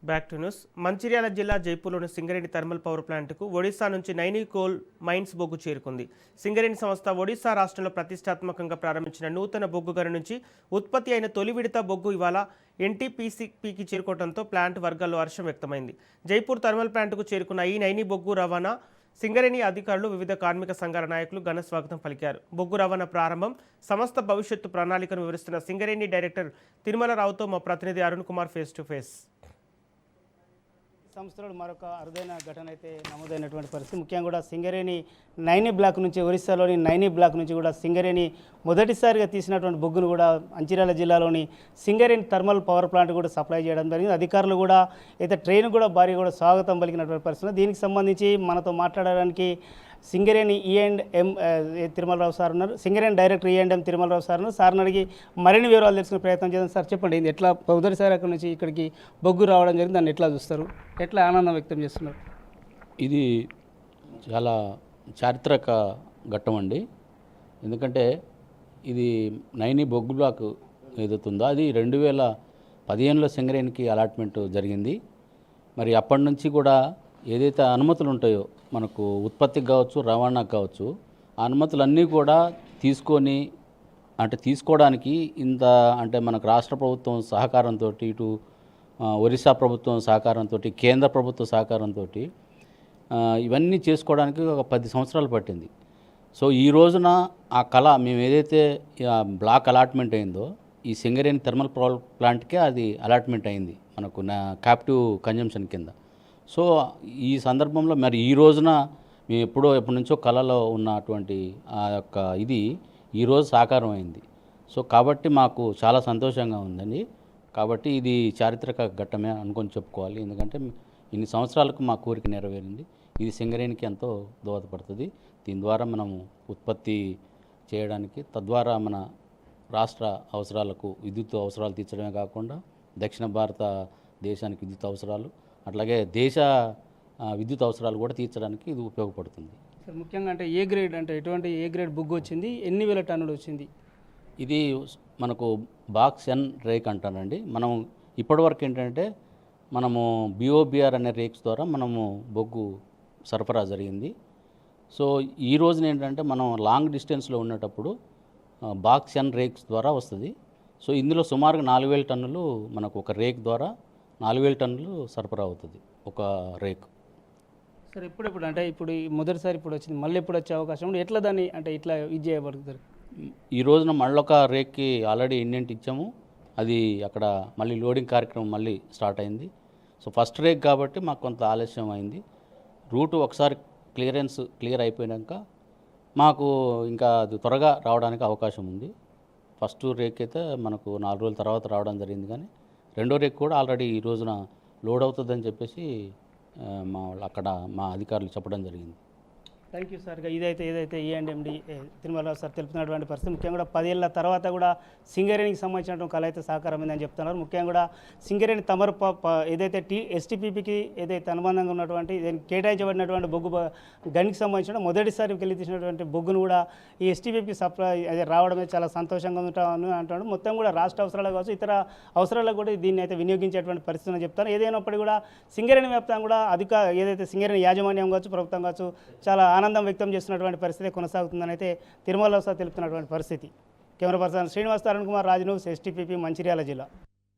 Back to news. Mancherial జిల్లా జైపూర్లోని Singareni thermal power ప్లాంట్కు ఒడిశా నుంచి నైనీ కోల్ మైన్స్ బొగ్గు చేరుకుంది. సింగరేణి సంస్థ ఒడిశా రాష్ట్రంలో ప్రతిష్టాత్మకంగా ప్రారంభించిన నూతన బొగ్గు గని నుంచి ఉత్పత్తి అయిన తొలి విడత బొగ్గు ఇవాళ ఎన్టీపీసీకి చేరుకోవడంతో ప్లాంట్ వర్గాల్లో హర్షం వ్యక్తమైంది. జైపూర్ థర్మల్ ప్లాంట్కు చేరుకున్న ఈ నైనీ బొగ్గు రవాణా సింగరేణి అధికారులు, వివిధ కార్మిక సంఘాల నాయకులు ఘన స్వాగతం పలికారు. బొగ్గు రవాణా ప్రారంభం, సంస్థ భవిష్యత్తు ప్రణాళికను వివరిస్తున్న సింగరేణి డైరెక్టర్ తిరుమలరావుతో మా ప్రతినిధి Arun Kumar face to face. సంస్థలో మరొక అరుదైన ఘటన అయితే నమోదైనటువంటి పరిస్థితి. ముఖ్యంగా కూడా సింగరేణి నైనీ బ్లాక్ నుంచి, ఒరిస్సాలోని నైనీ బ్లాక్ నుంచి కూడా సింగరేణి మొదటిసారిగా తీసినటువంటి బొగ్గును కూడా మంచిర్యాల జిల్లాలోని సింగరేణి థర్మల్ పవర్ ప్లాంట్ కూడా సప్లై చేయడం జరిగింది. అధికారులు కూడా అయితే ట్రైన్ కూడా భారీ కూడా స్వాగతం పలికినటువంటి పరిస్థితి. దీనికి సంబంధించి మనతో మాట్లాడడానికి సింగరేణి E&M తిరుమలరావు సార్ ఉన్నారు. Singareni director E&M Tirumalarao sir ఉన్నారు. సార్ని అడిగి మరిన్ని వివరాలు తెలుసుకునే ప్రయత్నం చేద్దాం. సార్ చెప్పండి, ఇది ఎట్లా మొదటిసారి అక్కడి నుంచి ఇక్కడికి బొగ్గు రావడం జరిగింది, దాన్ని ఎట్లా చూస్తారు, ఎట్లా ఆనందం వ్యక్తం చేస్తున్నారు? ఇది చాలా చారిత్రక ఘట్టం అండి. ఎందుకంటే ఇది నైనీ బొగ్గు బ్లాక్ ఏదవుతుందో అది 2015లో సింగరేణికి అలాట్మెంట్ జరిగింది. మరి అప్పటి నుంచి కూడా ఏదైతే అనుమతులు ఉంటాయో మనకు ఉత్పత్తికి కావచ్చు, రవాణాకు కావచ్చు, ఆ అనుమతులన్నీ కూడా తీసుకోవడానికి ఇంత అంటే మనకు రాష్ట్ర ప్రభుత్వం సహకారంతో, ఇటు ఒరిస్సా ప్రభుత్వం సహకారంతో, కేంద్ర ప్రభుత్వ సహకారంతో ఇవన్నీ చేసుకోవడానికి ఒక 10 సంవత్సరాలు పట్టింది. సో ఈ రోజున ఆ కళ మేము ఏదైతే బ్లాక్ అలాట్మెంట్ అయిందో ఈ సింగరేణి థర్మల్ పవర్ ప్లాంట్కే అది అలాట్మెంట్ అయింది మనకు క్యాప్టివ్ కన్జంప్షన్ కింద. సో ఈ సందర్భంలో మరి ఈ రోజున మేము ఎప్పటి నుంచో కళలో ఉన్నటువంటి ఆ యొక్క ఇది ఈరోజు సాకారం అయింది. సో కాబట్టి మాకు చాలా సంతోషంగా ఉందండి. కాబట్టి ఇది చారిత్రక ఘట్టమే అనుకొని చెప్పుకోవాలి. ఎందుకంటే ఇన్ని సంవత్సరాలకు మా కోరిక నెరవేరింది. ఇది సింగరేణికి ఎంతో దోహదపడుతుంది. దీని ద్వారా మనము ఉత్పత్తి చేయడానికి, తద్వారా మన రాష్ట్ర అవసరాలకు విద్యుత్ అవసరాలు తీర్చడమే కాకుండా దక్షిణ భారత దేశానికి విద్యుత్ అవసరాలు, అట్లాగే దేశ విద్యుత్ అవసరాలు కూడా తీర్చడానికి ఇది ఉపయోగపడుతుంది. సార్ ముఖ్యంగా అంటే ఏ గ్రేడ్, అంటే ఎటువంటి ఏ గ్రేడ్ బొగ్గు వచ్చింది, ఎన్ని వేల టన్నులు వచ్చింది? ఇది మనకు బాక్స్ ఎన్ రేక్ అంటారండి. మనం ఇప్పటివరకు ఏంటంటే మనము BOBR అనే రేక్స్ ద్వారా మనము బొగ్గు సరఫరా జరిగింది. సో ఈ రోజున ఏంటంటే మనం లాంగ్ డిస్టెన్స్లో ఉండేటప్పుడు బాక్స్ ఎన్ రేక్స్ ద్వారా వస్తుంది. సో ఇందులో సుమారుగా 4000 టన్నులు మనకు ఒక రేక్ ద్వారా 4000 టన్నులు సరఫరా అవుతుంది ఒక రేక్. సార్ ఎప్పుడెప్పుడు అంటే ఇప్పుడు మొదటిసారి ఇప్పుడు వచ్చింది, మళ్ళీ ఎప్పుడు వచ్చే అవకాశం ఉంది, ఎట్లా దాన్ని అంటే ఇట్లా ఇది చేయబడుతుంది? ఈ రోజున మళ్ళొక రేక్కి ఆల్రెడీ ఇండెంట్ ఇచ్చాము. అది అక్కడ మళ్ళీ లోడింగ్ కార్యక్రమం మళ్ళీ స్టార్ట్ అయింది. సో ఫస్ట్ రేక్ కాబట్టి మాకు కొంత ఆలస్యం అయింది. రూటు ఒకసారి క్లియర్ అయిపోయాక మాకు ఇంకా అది త్వరగా రావడానికి అవకాశం ఉంది. ఫస్ట్ రేక్ అయితే మనకు 4 రోజుల తర్వాత రావడం జరిగింది, కానీ రెండో రేక్ కూడా ఆల్రెడీ ఈ రోజున లోడ్ అవుతుందని చెప్పేసి అక్కడ మా అధికారులు చెప్పడం జరిగింది. Thank you sir. ఏదైతే E&M తిరుమలరావు సార్ తెలుపుతున్నటువంటి పరిస్థితి, ముఖ్యంగా కూడా 10 ఏళ్ల తర్వాత కూడా సింగరేణికి సంబంధించినటువంటి కళ అయితే సాకారమైందని చెప్తున్నారు. ముఖ్యంగా కూడా సింగరేణి తమరు ఏదైతే STPPకి ఏదైతే అనుబంధంగా ఉన్నటువంటి కేటాయించబడినటువంటి బొగ్గు గనికి సంబంధించిన మొదటిసారి వెళ్ళి తీసినటువంటి బొగ్గును కూడా ఈ STPPకి సప్లై రావడమే చాలా సంతోషంగా ఉంటామని అంటున్నాడు. మొత్తం కూడా రాష్ట్ర అవసరాలకు కావచ్చు, ఇతర అవసరాలకు కూడా దీన్ని అయితే వినియోగించేటువంటి పరిస్థితి చెప్తారు. ఏదైనప్పటికీ కూడా సింగరేణి వ్యాప్తంగా కూడా ఏదైతే సింగరేణి యాజమాన్యం కావచ్చు, ప్రభుత్వం కావచ్చు, చాలా ఆనందం వ్యక్తం చేస్తున్నటువంటి పరిస్థితి కొనసాగుతుందని అయితే తిరుమలరావు సార్ తెలుపుతున్నటువంటి పరిస్థితి. Camera person Srinivas, Arun Kumar, Raj news, STPP Mancherial జిల్లా.